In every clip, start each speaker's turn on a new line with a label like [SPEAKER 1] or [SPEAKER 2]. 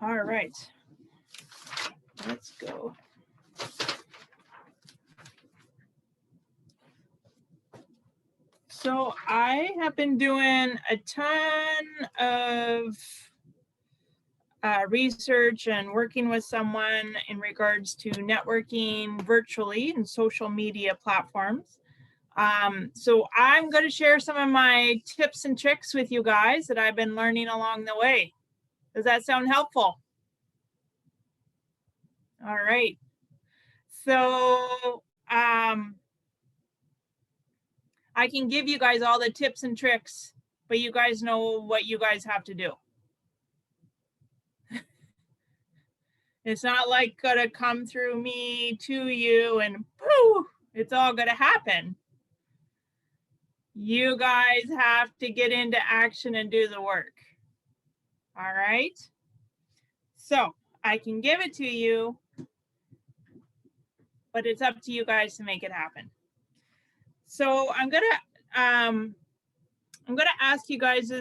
[SPEAKER 1] All right, let's go. So I have been doing a ton of research and working with someone in regards to networking virtually and social media platforms. So I'm going to share some of my tips and tricks with you guys that I've been learning along the way. Does that sound helpful? All right. So I can give you guys all the tips and tricks, but you guys know what you guys have to do. It's not like gonna come through me to you and poof, it's all gonna happen. You guys have to get into action and do the work. All right. So I can give it to you, but it's up to you guys to make it happen. So I'm gonna ask you guys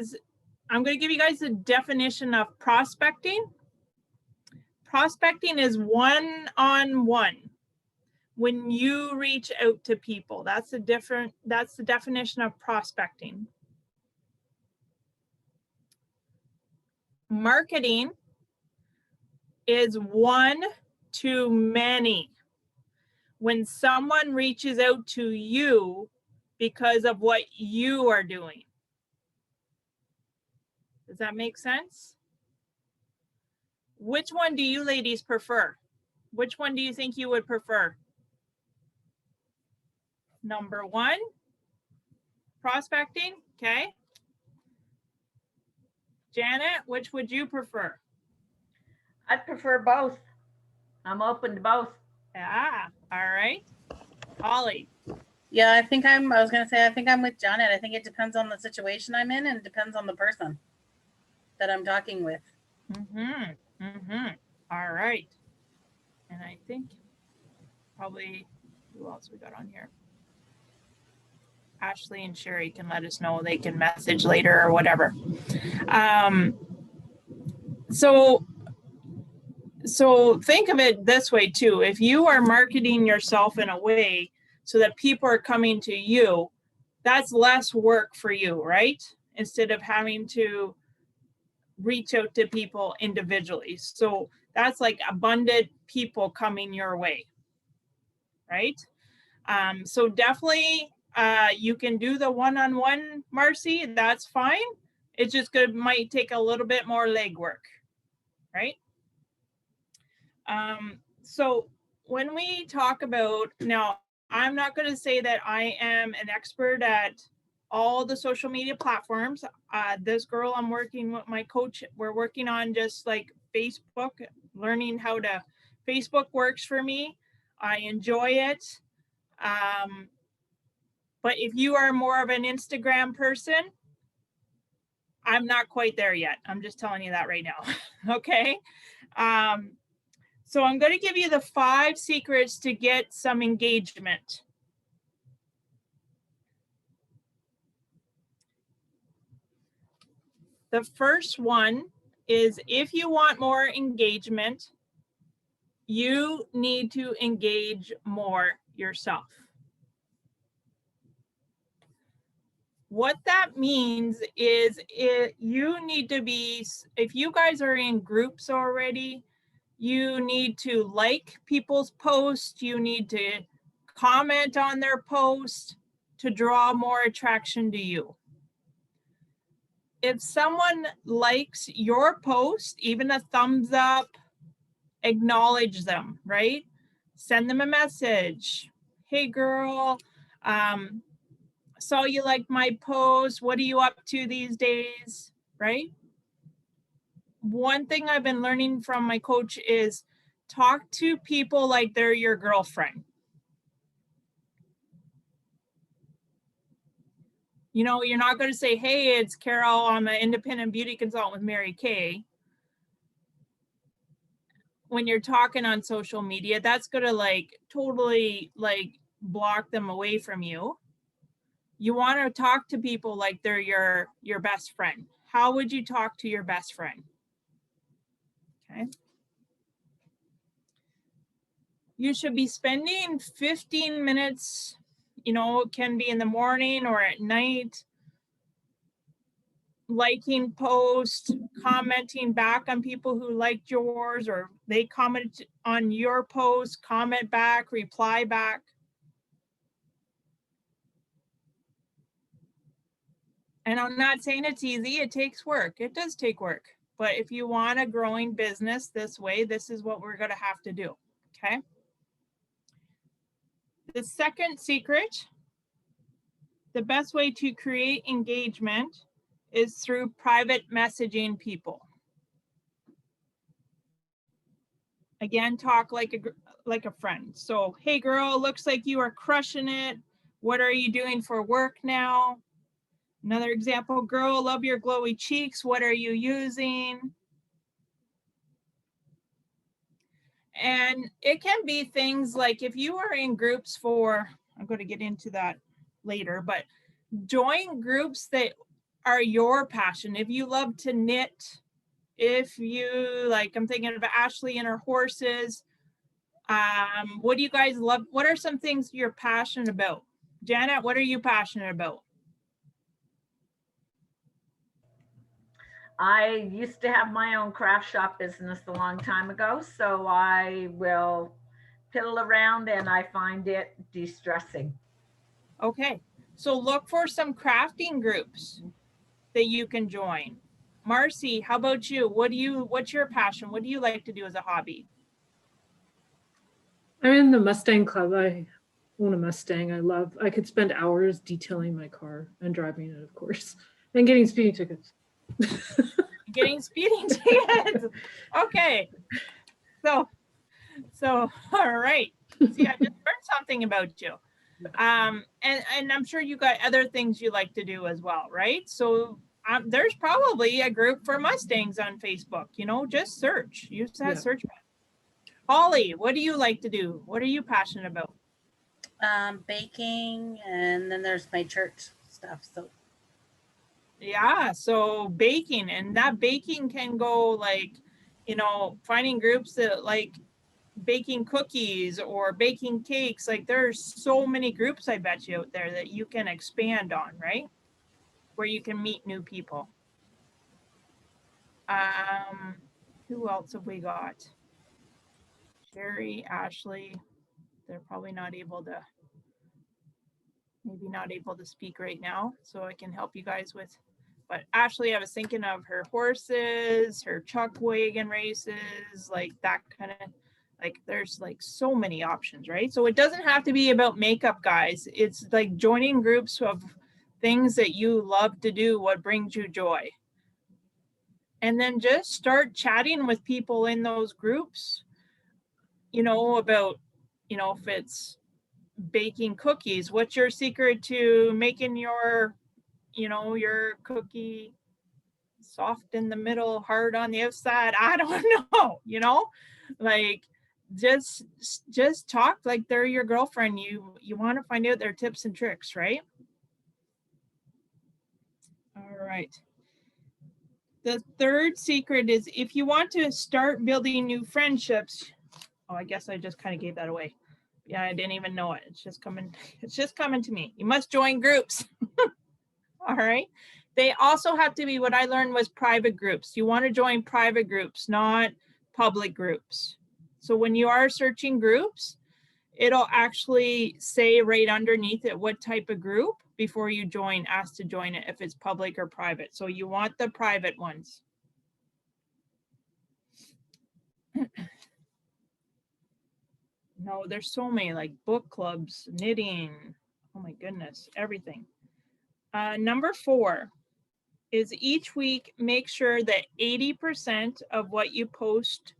[SPEAKER 1] I'm gonna give you guys the definition of prospecting. Prospecting is one-on-one. When you reach out to people, that's the definition of prospecting. Marketing is one to many. When someone reaches out to you because of what you are doing. Does that make sense? Which one do you ladies prefer? Which one do you think you would prefer? Number one, prospecting, okay. Janet, which would you prefer?
[SPEAKER 2] I'd prefer both. I'm open to both.
[SPEAKER 1] Yeah, all right. Holly.
[SPEAKER 3] Yeah, I think I was going to say, I think I'm with Janet. I think it depends on the situation I'm in and it depends on the person that I'm talking with.
[SPEAKER 1] All right. And I think probably, who else we got on here? Ashley and Sherry can let us know. They can message later or whatever. So think of it this way too. If you are marketing yourself in a way so that people are coming to you, that's less work for you, right? Instead of having to reach out to people individually. So that's like abundant people coming your way, right? So definitely you can do the one-on-one, Marcy, that's fine. It's just might take a little bit more legwork, right? So when we talk about, now I'm not going to say that I am an expert at all the social media platforms. This girl I'm working with, my coach, we're working on just like Facebook, learning how to, Facebook works for me. I enjoy it. But if you are more of an Instagram person, I'm not quite there yet. I'm just telling you that right now. Okay. So I'm going to give you the 5 secrets to get some engagement. The first one is, if you want more engagement, you need to engage more yourself. What that means is you need to be, if you guys are in groups already, you need to like people's posts, you need to comment on their post to draw more attraction to you. If someone likes your post, even a thumbs up, acknowledge them, right? Send them a message. Hey girl, saw you like my post. What are you up to these days, right? One thing I've been learning from my coach is talk to people like they're your girlfriend. You know, you're not going to say, hey, it's Carol, I'm an independent beauty consultant with Mary Kay. When you're talking on social media, that's going to like totally like block them away from you. You want to talk to people like they're your best friend. How would you talk to your best friend? Okay. You should be spending 15 minutes, you know, it can be in the morning or at night, liking posts, commenting back on people who liked yours, or they comment on your post, comment back, reply back. And I'm not saying it's easy, it takes work. It does take work. But if you want a growing business this way, this is what we're going to have to do. Okay. The second secret, the best way to create engagement is through private messaging people. Again, talk like a friend. So, hey girl, looks like you are crushing it. What are you doing for work now? Another example, girl, love your glowy cheeks. What are you using? And it can be things like if you are in groups for, I'm going to get into that later, but join groups that are your passion. If you love to knit, if you like, I'm thinking of Ashley and her horses. What do you guys love? What are some things you're passionate about? Janet, what are you passionate about?
[SPEAKER 2] I used to have my own craft shop business a long time ago, so I will piddle around and I find it de-stressing.
[SPEAKER 1] Okay, so look for some crafting groups that you can join. Marcy, how about you? What's your passion? What do you like to do as a hobby?
[SPEAKER 4] I'm in the Mustang Club. I own a Mustang. I could spend hours detailing my car and driving it, of course, and getting speeding tickets.
[SPEAKER 1] Getting speeding tickets. Okay. So all right. See, I just learned something about you. And I'm sure you got other things you like to do as well, right? So there's probably a group for Mustangs on Facebook, you know, just search, use that search button. Holly, what do you like to do? What are you passionate about?
[SPEAKER 3] Baking, and then there's my church stuff. So
[SPEAKER 1] yeah, so baking, and that baking can go like, you know, finding groups that like baking cookies or baking cakes. Like there's so many groups I bet you out there that you can expand on, right? Where you can meet new people. Who else have we got? Sherry, Ashley, they're probably not able to, maybe not able to speak right now, so I can help you guys with. But Ashley, I was thinking of her horses, her chuck wagon races, like that kind of, like there's like so many options, right? So it doesn't have to be about makeup, guys. It's like joining groups of things that you love to do, what brings you joy. And then just start chatting with people in those groups, you know, about, you know, if it's baking cookies, what's your secret to making your, you know, your cookie soft in the middle, hard on the outside? I don't know, you know, like just talk like they're your girlfriend. You want to find out their tips and tricks, right? All right. The third secret is if you want to start building new friendships. Oh, I guess I just kind of gave that away. Yeah, I didn't even know it. It's just coming to me. You must join groups. All right. They also have to be, what I learned was private groups. You want to join private groups, not public groups. So when you are searching groups, it'll actually say right underneath it what type of group before you join, ask to join it, if it's public or private. So you want the private ones. No, there's so many, like book clubs, knitting, oh my goodness, everything. Number 4 is each week, make sure that 80% of what you post,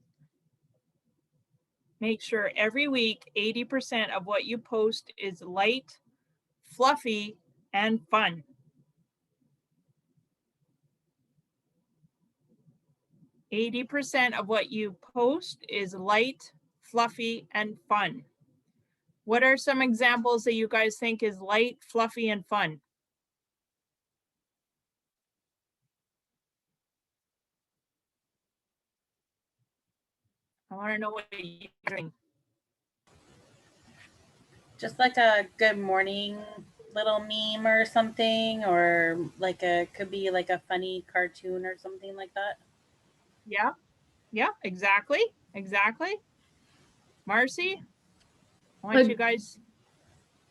[SPEAKER 1] make sure every week, 80% of what you post is light, fluffy, and fun. %80 of what you post is light, fluffy, and fun. What are some examples that you guys think is light, fluffy, and fun? I want to know what you're doing.
[SPEAKER 3] Just like a good morning little meme or something, or like could be like a funny cartoon or something like that.
[SPEAKER 1] Yeah, yeah, exactly, exactly. Marcy, why don't you guys?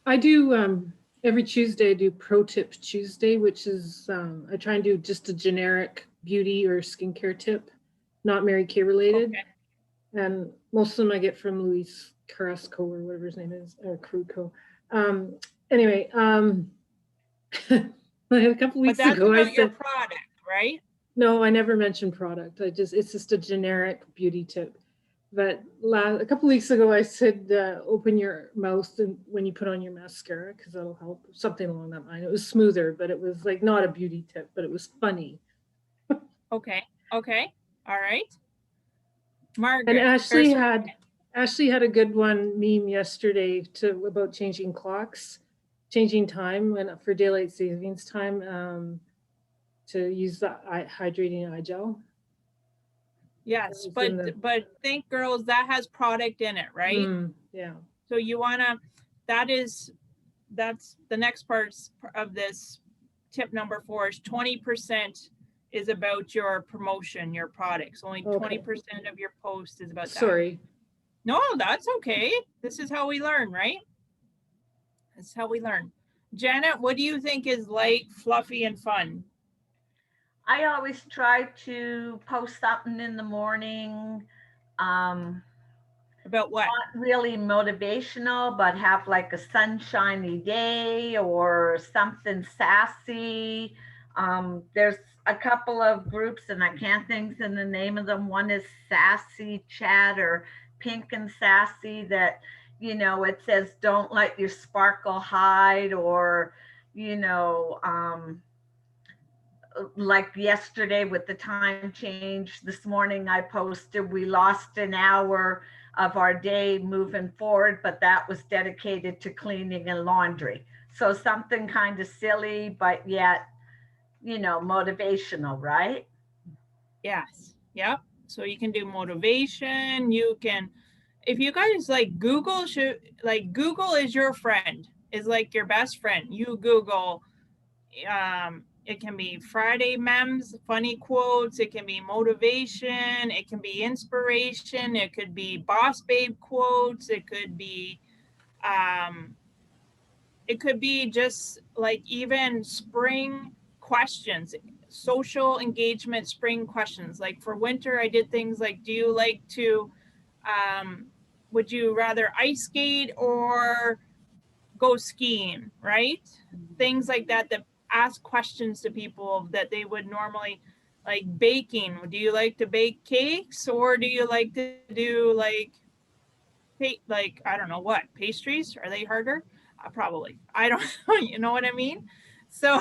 [SPEAKER 4] I do every Tuesday I do Pro Tip Tuesday, which is I try and do just a generic beauty or skincare tip, not Mary Kay related.
[SPEAKER 1] Okay.
[SPEAKER 4] And most of them I get from Luis Carrasco or whatever his name is, or Croteau. Anyway, a couple
[SPEAKER 1] But
[SPEAKER 4] weeks
[SPEAKER 1] that's
[SPEAKER 4] ago I
[SPEAKER 1] about your
[SPEAKER 4] said,
[SPEAKER 1] product, right?
[SPEAKER 4] no, I never mentioned product. It's just a generic beauty tip. But a couple weeks ago, I said, open your mouth and when you put on your mascara, because that'll help. Something along that line. It was smoother, but it was like not a beauty tip, but it was funny.
[SPEAKER 1] Okay. Okay. All right.
[SPEAKER 4] And
[SPEAKER 1] Margaret.
[SPEAKER 4] Ashley had a good one meme yesterday about changing clocks, changing time for daylight savings time to use the hydrating eye gel.
[SPEAKER 1] Yes, but think, girls, that has product in it, right?
[SPEAKER 4] Yeah.
[SPEAKER 1] So you wanna. That's the next part of this tip number 4 is 20% is about your promotion, your products. Only 20% of your post is about that.
[SPEAKER 4] Sorry.
[SPEAKER 1] No, that's okay. This is how we learn, right? That's how we learn. Janet, what do you think is light, fluffy, and fun?
[SPEAKER 2] I always try to post something in the morning.
[SPEAKER 1] About what?
[SPEAKER 2] Not really motivational, but have like a sunshiny day or something sassy. There's a couple of groups, and I can't think of the name of them. One is Sassy Chat or Pink and Sassy, that, it says, don't let your sparkle hide, or, like yesterday with the time change. This morning I posted, we lost an hour of our day moving forward, but that was dedicated to cleaning and laundry. So something kind of silly, but yet, motivational, right?
[SPEAKER 1] Yes. Yep. So you can do motivation. You can, if you guys like Google, Google is your friend, is like your best friend. You Google, it can be Friday memes, funny quotes. It can be motivation. It can be inspiration. It could be boss babe quotes. It could be just like even spring questions, social engagement spring questions. Like for winter, I did things like, do you like to, would you rather ice skate or go skiing, right? Things like that ask questions to people that they would normally, like baking. Do you like to bake cakes, or do you like to do like I don't know what, pastries? Are they harder? Probably. I don't know. You know what I mean? So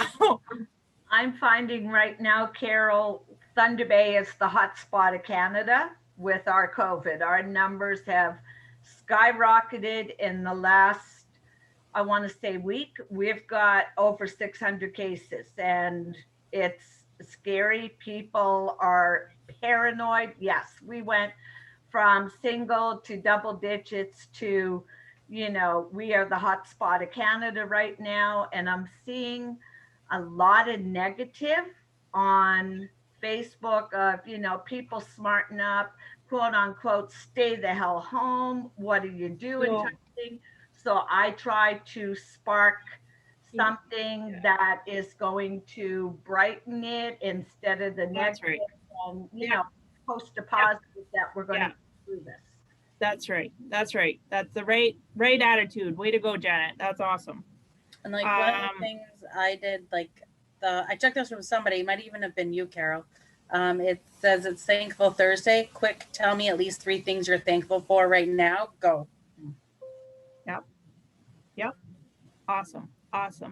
[SPEAKER 2] I'm finding right now, Carol, Thunder Bay is the hot spot of Canada with our COVID. Our numbers have skyrocketed in the last, I want to say, week. We've got over 600 cases, and it's scary. People are paranoid. Yes, we went from single to double digits to, we are the hot spot of Canada right now. And I'm seeing a lot of negative on Facebook of, people smarten up, quote unquote, stay the hell home. What are you doing?
[SPEAKER 1] So,
[SPEAKER 2] type thing. So I try to spark something that is going to brighten it instead of the
[SPEAKER 1] that's
[SPEAKER 2] negative,
[SPEAKER 1] right.
[SPEAKER 2] and post a positive that we're going to do this.
[SPEAKER 1] That's right. That's right. That's the right attitude. Way to go, Janet. That's awesome.
[SPEAKER 3] And like one of the things I did, like I checked this from somebody, it might even have been you, Carol. It says it's Thankful Thursday. Quick, tell me at least 3 things you're thankful for right now. Go.
[SPEAKER 1] Yep. Awesome.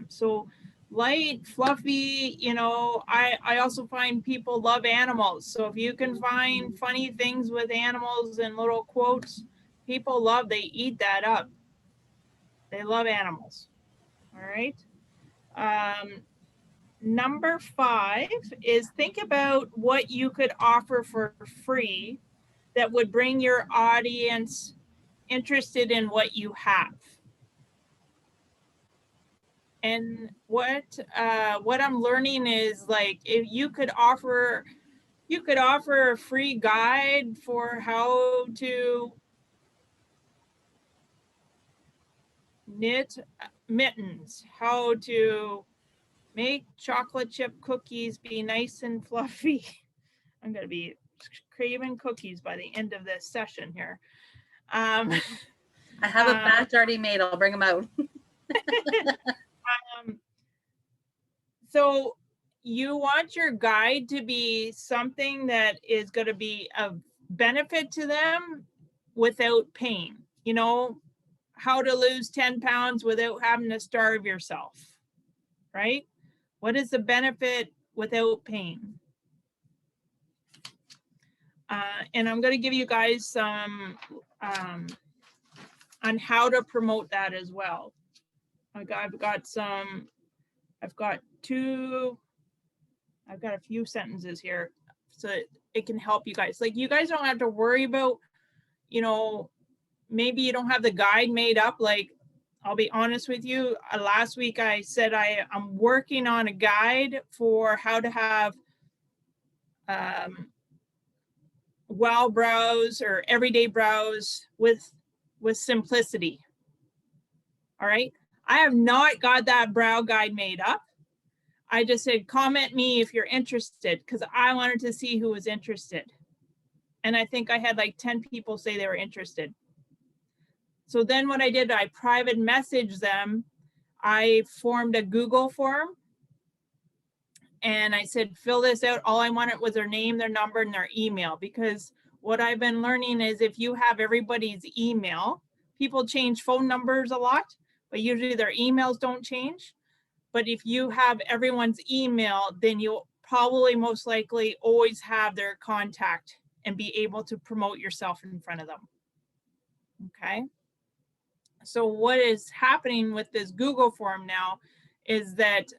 [SPEAKER 1] So light, fluffy, I also find people love animals. So if you can find funny things with animals and little quotes, people they eat that up. They love animals. All right. Number 5 is think about what you could offer for free that would bring your audience interested in what you have. And what I'm learning is, like, if you could offer a free guide for how to knit mittens, how to make chocolate chip cookies be nice and fluffy. I'm gonna be craving cookies by the end of this session here.
[SPEAKER 3] I have a batch already made. I'll bring them out.
[SPEAKER 1] So you want your guide to be something that is going to be of benefit to them without pain. You know, how to lose 10 pounds without having to starve yourself, right? What is the benefit without pain? And I'm going to give you guys some on how to promote that as well. I've got a few sentences here so that it can help you guys. Like, you guys don't have to worry about, you know, maybe you don't have the guide made up. Like, I'll be honest with you. Last week I said I'm working on a guide for how to have wow brows or everyday brows with simplicity. All right. I have not got that brow guide made up. I just said, comment me if you're interested, because I wanted to see who was interested. And I think I had like 10 people say they were interested. So then what I did, I private messaged them. I formed a Google form and I said, fill this out. All I wanted was their name, their number, and their email, because what I've been learning is if you have everybody's email, people change phone numbers a lot, but usually their emails don't change. But if you have everyone's email, then you'll probably most likely always have their contact and be able to promote yourself in front of them. Okay. So what is happening with this Google form now is that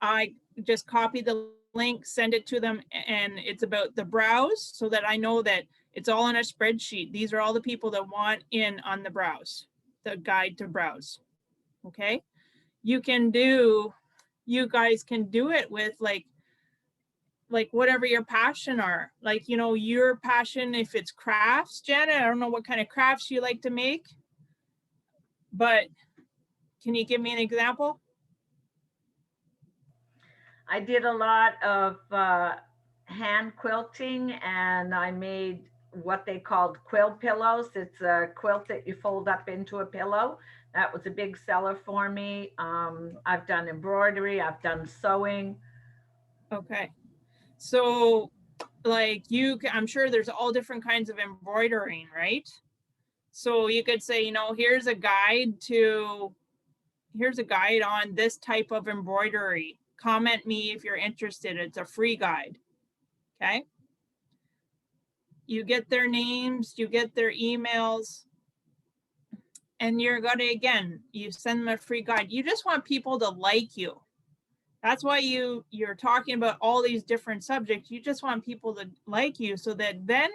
[SPEAKER 1] I just copy the link, send it to them, and it's about the brows so that I know that it's all in a spreadsheet. These are all the people that want in on the brows, the guide to brows. Okay. You guys can do it with like whatever your passion are. Like, you know, your passion, if it's crafts, Janet, I don't know what kind of crafts you like to make, but can you give me an example?
[SPEAKER 2] I did a lot of hand quilting, and I made what they called quill pillows. It's a quilt that you fold up into a pillow. That was a big seller for me. I've done embroidery, I've done sewing.
[SPEAKER 1] Okay. So like I'm sure there's all different kinds of embroidering, right? So you could say, you know, here's a guide on this type of embroidery. Comment me if you're interested. It's a free guide. Okay. You get their names, you get their emails, and you're going to, again, you send them a free guide. You just want people to like you. That's why you're talking about all these different subjects. You just want people to like you so that then,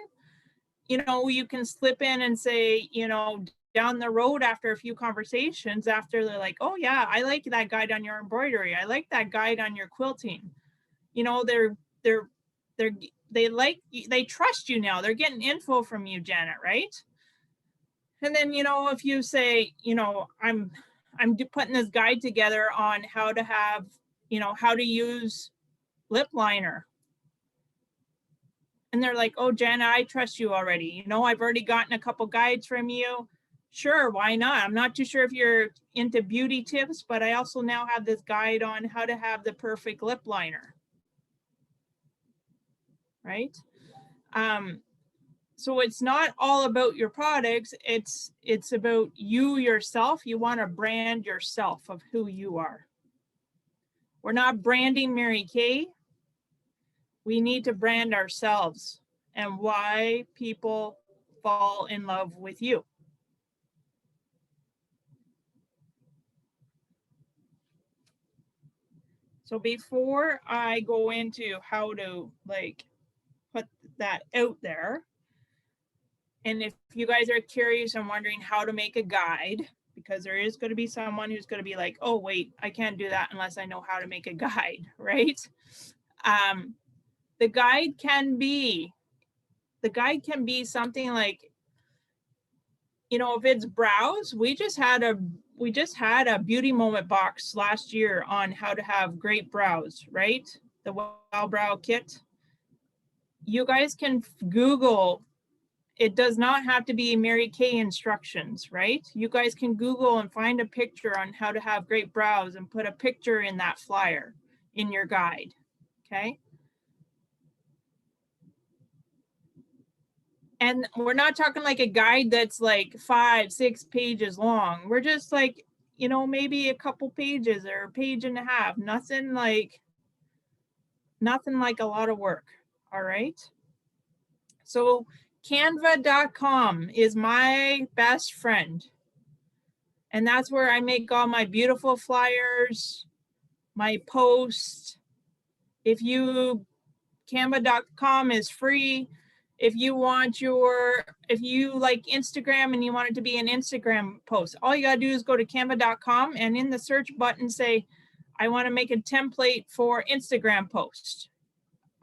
[SPEAKER 1] you know, you can slip in and say, you know, down the road after a few conversations, after they're like, oh yeah, I like that guide on your embroidery. I like that guide on your quilting. You know, they trust you now. They're getting info from you, Janet, right? And then, you know, if you say, you know, I'm putting this guide together on how to have, you know, how to use lip liner. And they're like, oh, Jana, I trust you already. You know, I've already gotten a couple guides from you. Sure, why not? I'm not too sure if you're into beauty tips, but I also now have this guide on how to have the perfect lip liner. Right? So it's not all about your products. It's about you yourself. You want to brand yourself of who you are. We're not branding Mary Kay. We need to brand ourselves and why people fall in love with you. So before I go into how to like put that out there, And if you guys are curious and wondering how to make a guide, because there is going to be someone who's going to be like, oh, wait, I can't do that unless I know how to make a guide, right? The guide can be something like, you know, if it's brows, we just had a beauty moment box last year on how to have great brows, right? The Wow Brow Kit. You guys can Google. It does not have to be Mary Kay instructions, right? You guys can Google and find a picture on how to have great brows and put a picture in that flyer in your guide, okay? And we're not talking like a guide that's like 5-6 pages long. We're just like, you know, maybe a couple pages or a page and a half, nothing like a lot of work, all right? So canva.com is my best friend. And that's where I make all my beautiful flyers, my posts. Canva.com is free. If you like Instagram and you want it to be an Instagram post, all you gotta do is go to canva.com and in the search button say, I wanna make a template for Instagram post.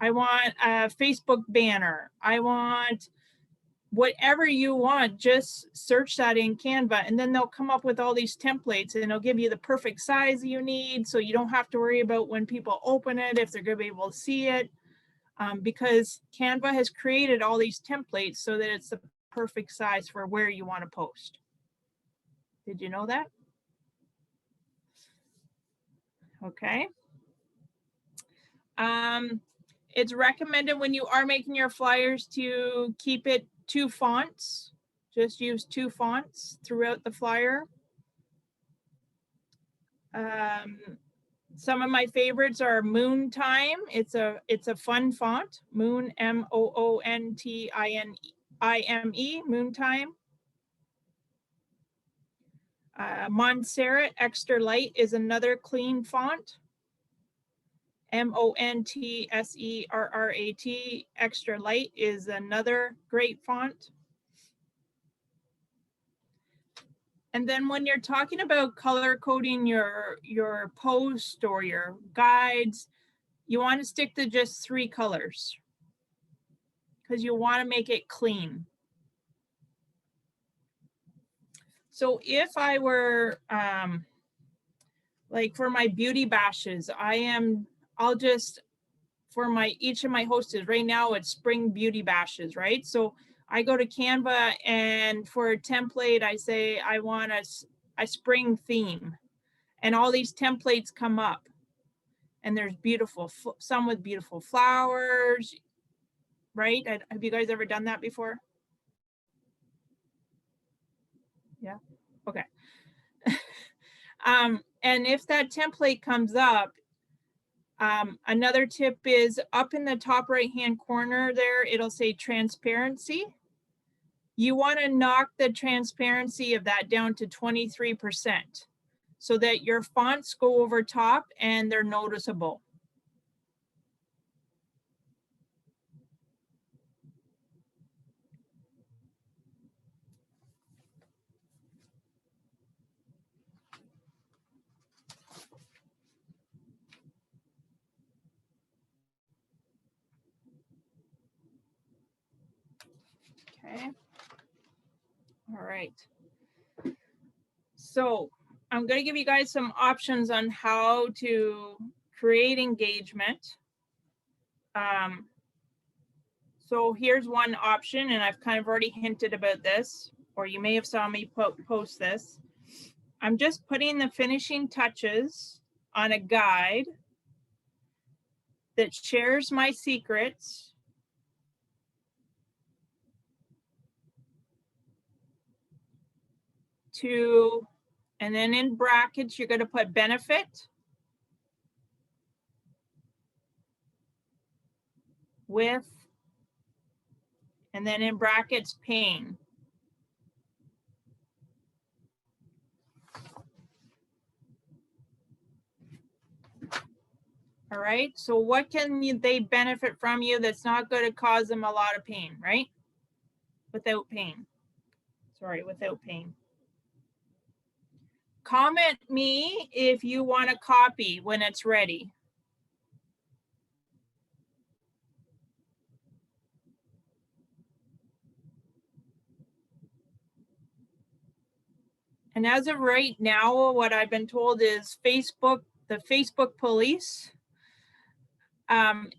[SPEAKER 1] I want a Facebook banner. I want whatever you want, just search that in Canva and then they'll come up with all these templates and it'll give you the perfect size you need. So you don't have to worry about when people open it, if they're gonna be able to see it, because Canva has created all these templates so that it's the perfect size for where you want to post. Did you know that? Okay. It's recommended when you are making your flyers to keep it 2 fonts. Just use 2 fonts throughout the flyer. Some of my favorites are Moon Time. It's a fun font. Moon, MOONTIME, Moon Time. Montserrat Extra Light is another clean font. MONTSERRAT Extra Light is another great font. And then when you're talking about color coding your post or your guides, you want to stick to just 3 colors because you want to make it clean. So if I were like for my beauty bashes, for each of my hosts right now, it's spring beauty bashes, right? So I go to Canva and for a template, I say, I want a spring theme and all these templates come up and there's some with beautiful flowers, right? Have you guys ever done that before? Yeah, okay. And if that template comes up, another tip is up in the top right-hand corner there, it'll say transparency. You want to knock the transparency of that down to 23% so that your fonts go over top and they're noticeable. Okay. All right. So I'm going to give you guys some options on how to create engagement. So here's one option, and I've kind of already hinted about this, or you may have saw me post this. I'm just putting the finishing touches on a guide that shares my secrets and then in brackets, you're going to put benefit with, and then in brackets, pain. All right, so what can they benefit from you that's not going to cause them a lot of pain, right? without pain. Sorry, without pain. Comment me if you want a copy when it's ready. And as of right now, what I've been told is Facebook, the Facebook police,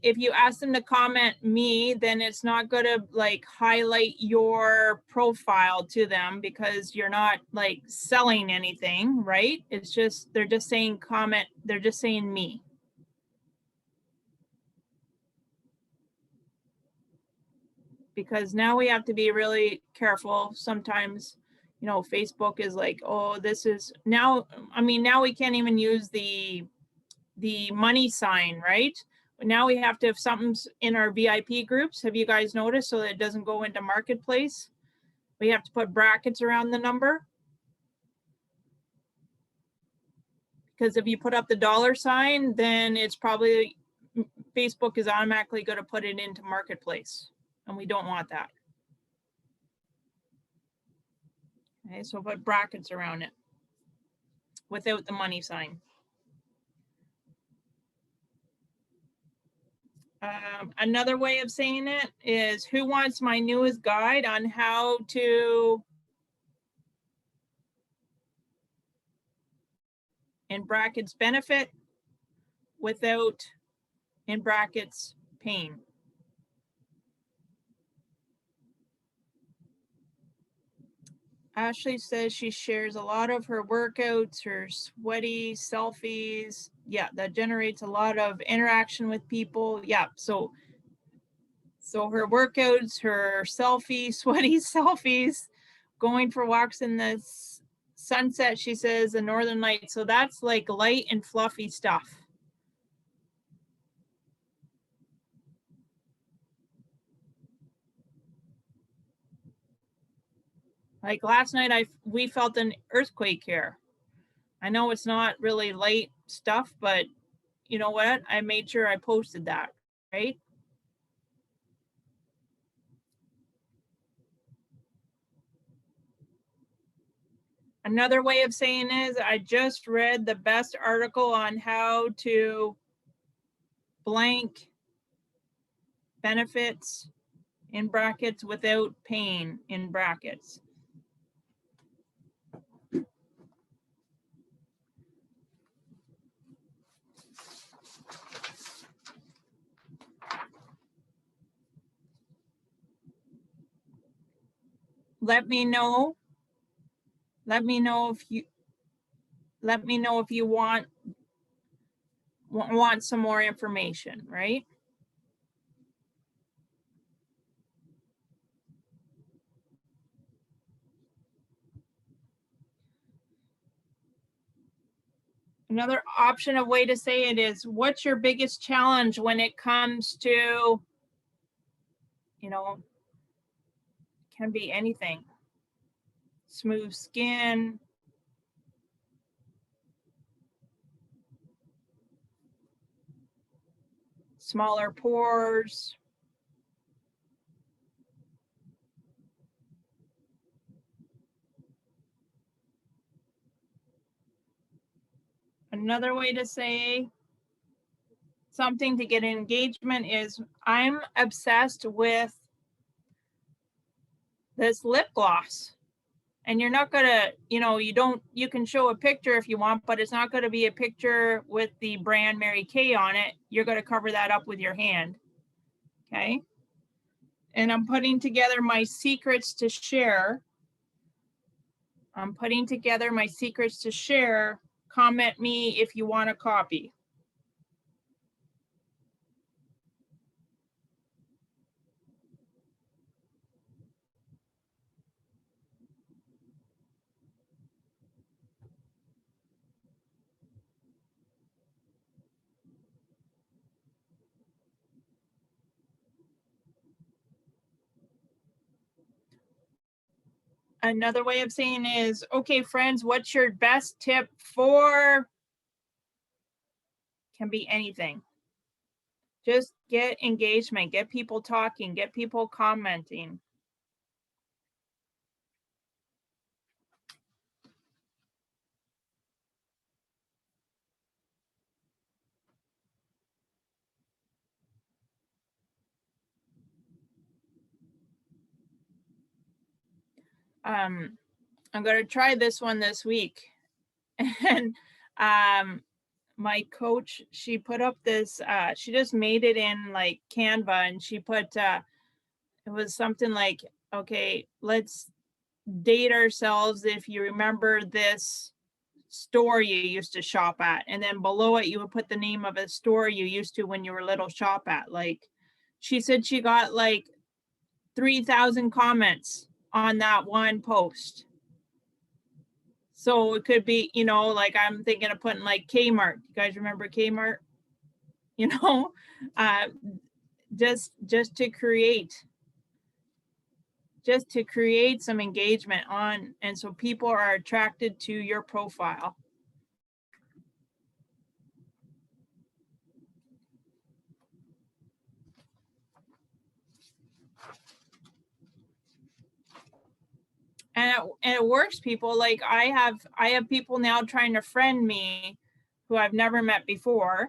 [SPEAKER 1] if you ask them to comment me, then it's not going to like highlight your profile to them because you're not like selling anything, right? It's just, they're just saying comment, they're just saying me. Because now we have to be really careful. Sometimes, you know, Facebook is like, oh, this is now, I mean, now we can't even use the money sign, right? Now we have to have something in our VIP groups. Have you guys noticed? So that it doesn't go into marketplace. We have to put brackets around the number. Because if you put up the dollar sign, then it's probably, Facebook is automatically going to put it into marketplace. And we don't want that. Okay, so put brackets around it without the money sign. Another way of saying it is, who wants my newest guide on how to, in brackets, benefit without, in brackets, pain? Ashley says she shares a lot of her workouts, her sweaty selfies. Yeah, that generates a lot of interaction with people. Yeah, so her workouts, her selfies, sweaty selfies, going for walks in the sunset, she says, the northern lights. So that's like light and fluffy stuff. Like last night, we felt an earthquake here. I know it's not really light stuff, but you know what? I made sure I posted that, right? Another way of saying is, I just read the best article on how to blank benefits in brackets without pain in brackets. Let me know if you want some more information, right? Another option, a way to say it is, what's your biggest challenge when it comes to, you know, can be anything. Smooth skin, smaller pores, another way to say something to get engagement is, I'm obsessed with this lip gloss. And you're not gonna, you know, you can show a picture if you want, but it's not gonna be a picture with the brand Mary Kay on it. You're gonna cover that up with your hand, okay? And I'm putting together my secrets to share. I'm putting together my secrets to share. Comment me if you want a copy. Another way of saying is, okay, friends, what's your best tip for, can be anything. Just get engagement, get people talking, get people commenting. I'm going to try this one this week. And my coach, she put up this, she just made it in like Canva, and she put, it was something like, okay, let's date ourselves if you remember this store you used to shop at. And then below it, you would put the name of a store you used to when you were little shop at. Like, she said she got like 3,000 comments on that one post. So it could be, you know, like I'm thinking of putting like Kmart. You guys remember Kmart? You know, just to create some engagement on, and so people are attracted to your profile. And it works, people. Like I have people now trying to friend me who I've never met before,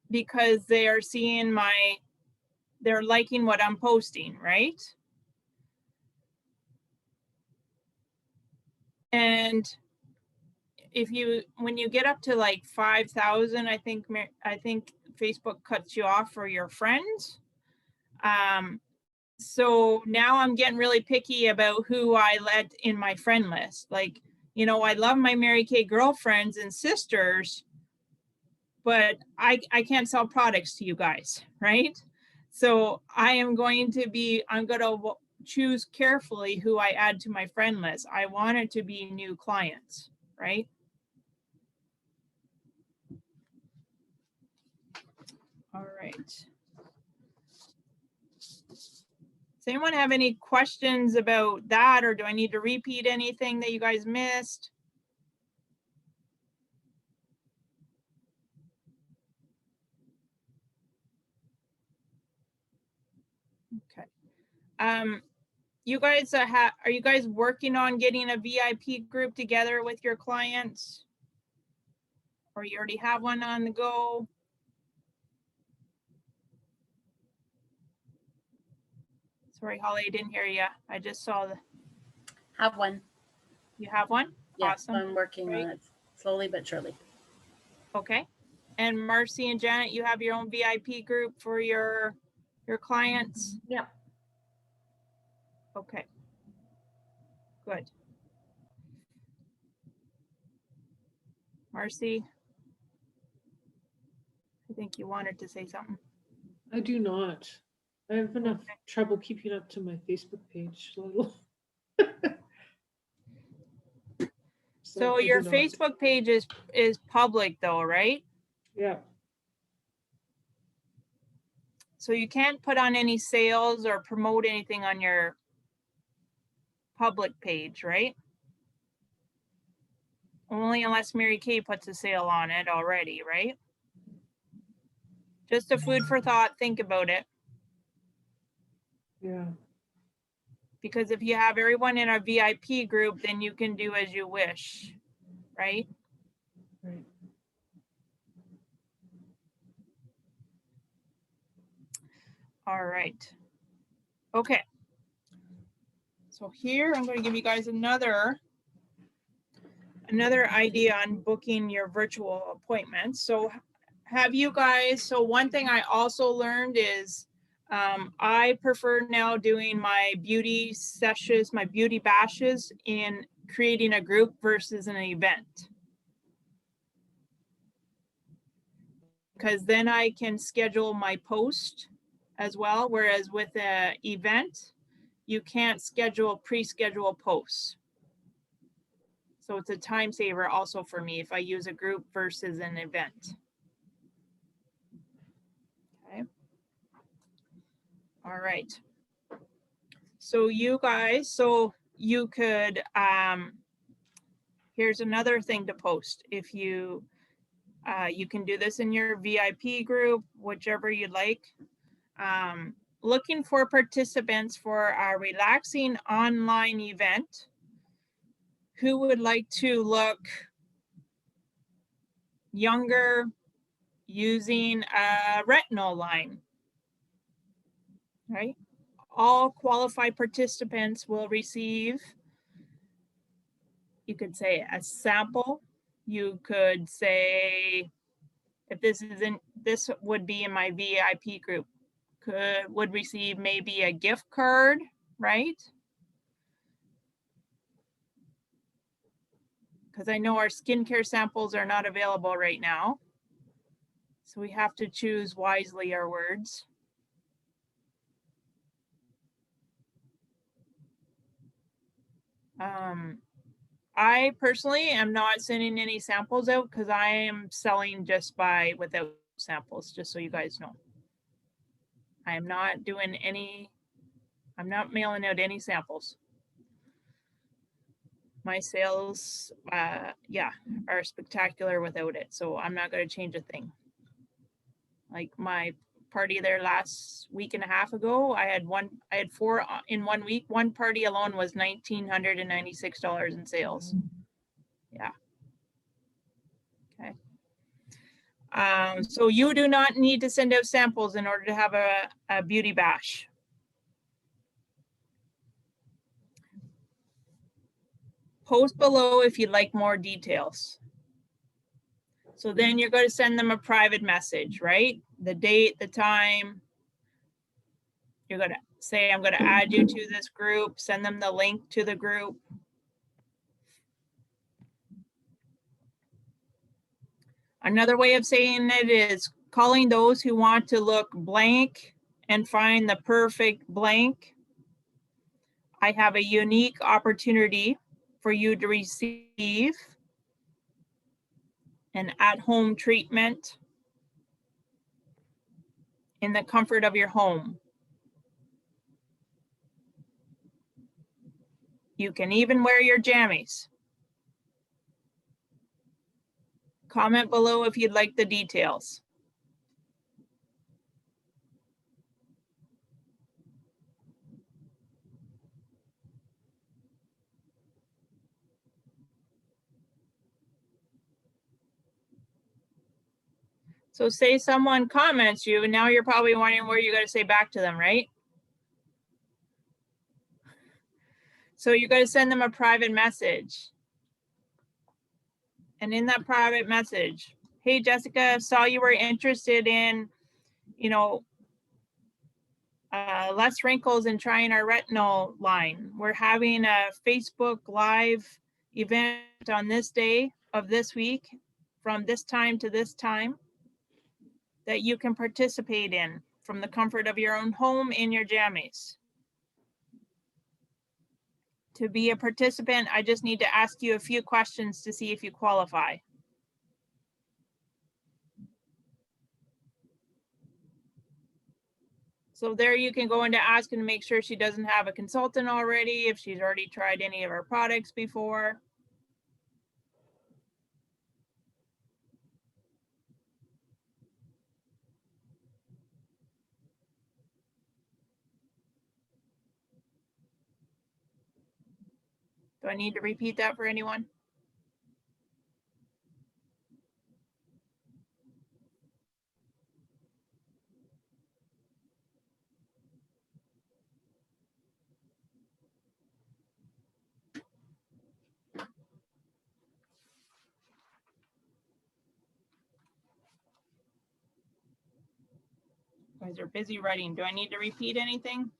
[SPEAKER 1] because they are seeing they're liking what I'm posting, right? And when you get up to like 5,000, I think Facebook cuts you off for your friends. So now I'm getting really picky about who I let in my friend list. Like, you know, I love my Mary Kay girlfriends and sisters, but I can't sell products to you guys, right? So I'm going to choose carefully who I add to my friend list. I want it to be new clients, right? All right. Does anyone have any questions about that, or do I need to repeat anything that you guys missed? Okay. You guys are you guys working on getting a VIP group together with your clients? Or you already have one on the go? Sorry, Holly, I didn't hear you. I just saw
[SPEAKER 3] Have one.
[SPEAKER 1] You have one?
[SPEAKER 3] Yeah,
[SPEAKER 1] Awesome.
[SPEAKER 3] I'm working
[SPEAKER 1] Great.
[SPEAKER 3] on it slowly but surely.
[SPEAKER 1] Okay. And Marcy and Janet, you have your own VIP group for your clients?
[SPEAKER 2] Yep.
[SPEAKER 1] Okay. Good. Marcy, I think you wanted to say something.
[SPEAKER 4] I do not. I have enough trouble keeping up to my Facebook page.
[SPEAKER 1] So your Facebook page is public though, right?
[SPEAKER 4] Yeah.
[SPEAKER 1] So you can't put on any sales or promote anything on your public page, right? Only unless Mary Kay puts a sale on it already, right? Just a food for thought. Think about it.
[SPEAKER 4] Yeah.
[SPEAKER 1] Because if you have everyone in a VIP group, then you can do as you wish, right?
[SPEAKER 4] Right.
[SPEAKER 1] All right. Okay. So here I'm going to give you guys another idea on booking your virtual appointments. So so one thing I also learned is I prefer now doing my beauty sessions, my beauty bashes in creating a group versus an event. Because then I can schedule my post as well. Whereas with an event, you can't pre-schedule posts. So it's a time saver also for me if I use a group versus an event. Okay. All right. So you guys, you could, here's another thing to post. If you can do this in your VIP group, whichever you'd like. Looking for participants for a relaxing online event. Who would like to look younger using a retinol line, right? all qualified participants will receive, you could say a sample. You could say, if this isn't, this would be in my VIP group, would receive maybe a gift card, right? Because I know our skincare samples are not available right now. So we have to choose wisely our words. I personally am not sending any samples out because I am selling just by without samples, just so you guys know. I am not doing any, I'm not mailing out any samples. My sales, yeah, are spectacular without it. So I'm not going to change a thing. Like my party there last week and a half ago, I had 4 in 1 week. One party alone was $1,996 in sales. Yeah. Okay. So you do not need to send out samples in order to have a beauty bash. Post below if you'd like more details. So then you're going to send them a private message, right? The date, the time. You're going to say, I'm going to add you to this group, send them the link to the group. Another way of saying it is calling those who want to look blank and find the perfect blank. I have a unique opportunity for you to receive an at-home treatment in the comfort of your home. You can even wear your jammies. Comment below if you'd like the details. So say someone comments you, and now you're probably wondering where you're going to say back to them, right? So you're going to send them a private message. And in that private message, hey, Jessica, saw you were interested in, you know, less wrinkles and trying our retinol line. We're having a Facebook Live event on this day of this week from this time to this time that you can participate in from the comfort of your own home in your jammies. To be a participant, I just need to ask you a few questions to see if you qualify. So there you can go into ask and make sure she doesn't have a consultant already, if she's already tried any of our products before. Do I need to repeat that for anyone? You guys are busy writing. Do I need to repeat anything?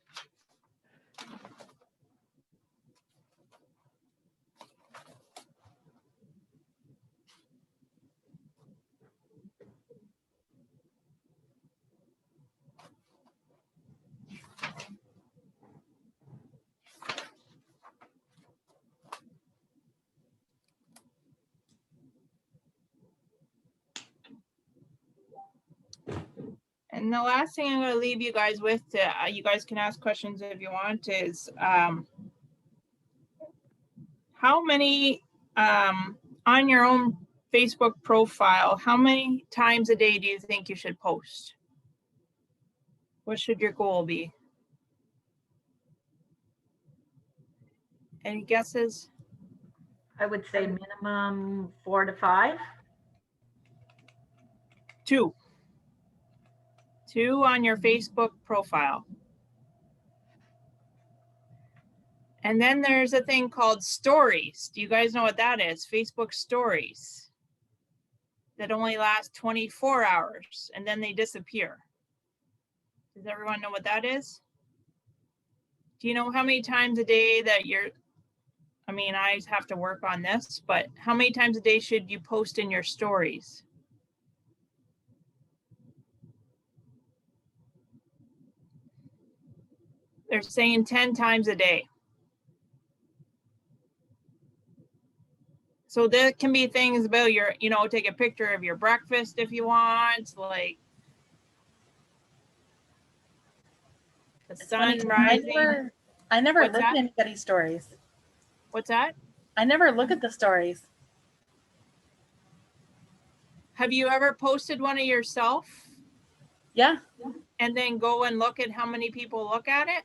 [SPEAKER 1] And the last thing I'm going to leave you guys with, you guys can ask questions if you want, is how many, on your own Facebook profile, how many times a day do you think you should post? What should your goal be? Any guesses?
[SPEAKER 2] I would say minimum 4 to 5.
[SPEAKER 1] 2 on your Facebook profile. And then there's a thing called stories. Do you guys know what that is? Facebook stories that only last 24 hours and then they disappear. Does everyone know what that is? Do you know how many times a day that I mean, I have to work on this, but how many times a day should you post in your stories? They're saying 10 times a day. So there can be things about your, take a picture of your breakfast if you want, like the
[SPEAKER 3] It's
[SPEAKER 1] sun
[SPEAKER 3] funny,
[SPEAKER 1] rising.
[SPEAKER 3] I never
[SPEAKER 1] What's
[SPEAKER 3] look
[SPEAKER 1] that?
[SPEAKER 3] at anybody's stories.
[SPEAKER 1] What's that?
[SPEAKER 3] I never look at the stories.
[SPEAKER 1] Have you ever posted one of yourself
[SPEAKER 3] Yeah.
[SPEAKER 1] and then go and look at how many people look at it?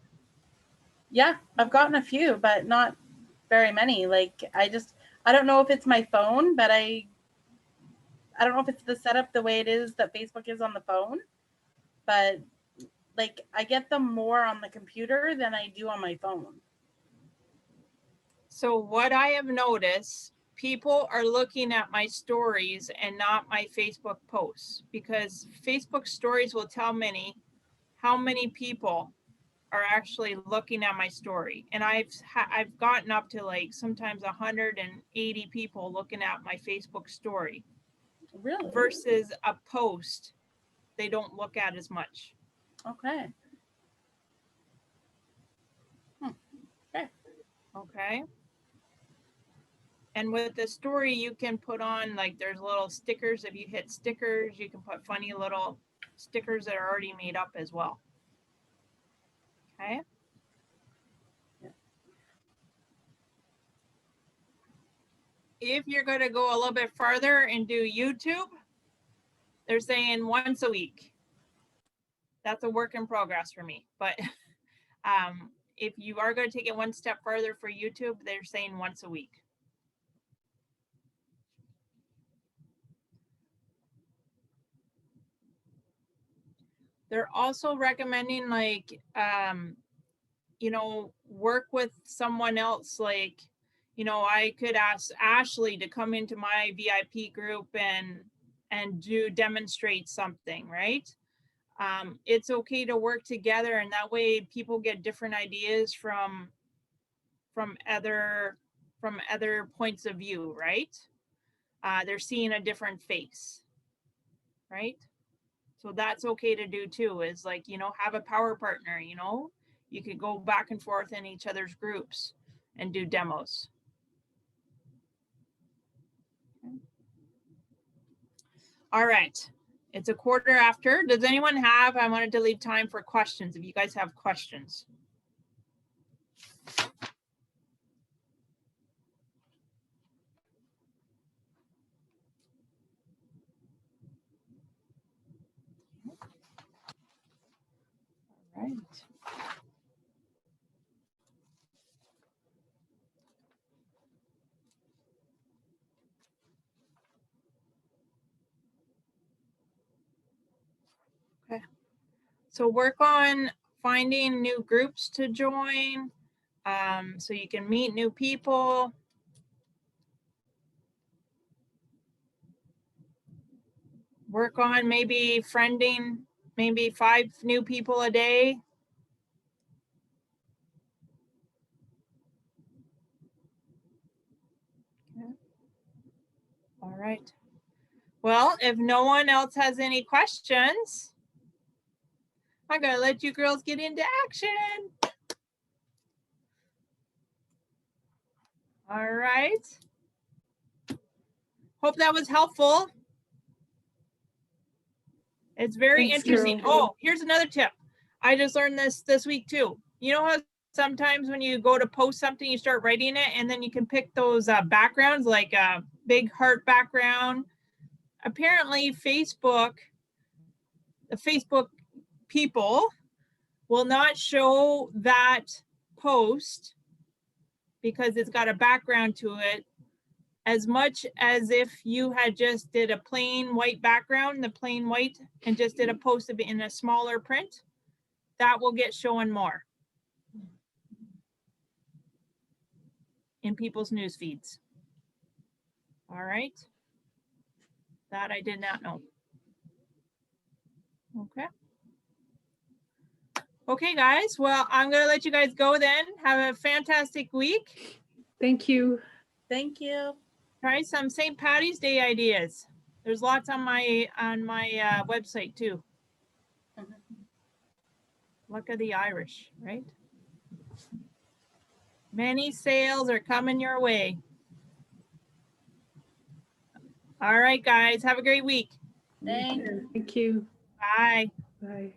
[SPEAKER 3] Yeah, I've gotten a few, but not very many. Like I don't know if it's my phone, but I don't know if it's the setup the way it is that Facebook is on the phone, but like I get them more on the computer than I do on my phone.
[SPEAKER 1] So what I have noticed, people are looking at my stories and not my Facebook posts, because Facebook stories will tell me how many people are actually looking at my story. And I've gotten up to like sometimes 180 people looking at my Facebook story.
[SPEAKER 3] Really?
[SPEAKER 1] Versus a post, they don't look at as much.
[SPEAKER 3] Okay. Okay.
[SPEAKER 1] Okay. And with the story, you can put on, like, there's little stickers. If you hit stickers, you can put funny little stickers that are already made up as well. Okay. If you're going to go a little bit farther and do YouTube, they're saying once a week. That's a work in progress for me. But if you are going to take it one step further for YouTube, they're saying once a week. They're also recommending, like, work with someone else. Like, I could ask Ashley to come into my VIP group and demonstrate something, right? It's okay to work together, and that way people get different ideas from other points of view, right? They're seeing a different face, right? So that's okay to do too, is like, have a power partner, you could go back and forth in each other's groups and do demos. Okay. All right, it's 1:15. Does anyone have, I wanted to leave time for questions if you guys have questions. All right. Okay. So work on finding new groups to join, so you can meet new people. Work on maybe friending maybe 5 new people a day. Okay. All right. Well, if no one else has any questions, I'm gonna let you girls get into action. All right. Hope that was helpful. It's very interesting. Oh, here's another tip. I just learned this week too. You know how sometimes when you go to post something, you start writing it, and then you can pick those backgrounds, like a big heart background. Apparently, the Facebook people will not show that post because it's got a background to it, as much as if you had just did a plain white background, the plain white, and just did a post of it in a smaller print. That will get shown more. in people's news feeds. All right. That I did not know. Okay. Okay, guys. Well, I'm going to let you guys go then. Have a fantastic week.
[SPEAKER 4] Thank you.
[SPEAKER 3] Thank you.
[SPEAKER 1] Try some St. Patty's Day ideas. There's lots on my website too.
[SPEAKER 3] Mhm.
[SPEAKER 1] Luck of the Irish, right? Many sales are coming your way. All right, guys. Have a great week.
[SPEAKER 3] Thank you.
[SPEAKER 4] Thank you.
[SPEAKER 1] Bye.
[SPEAKER 4] Bye.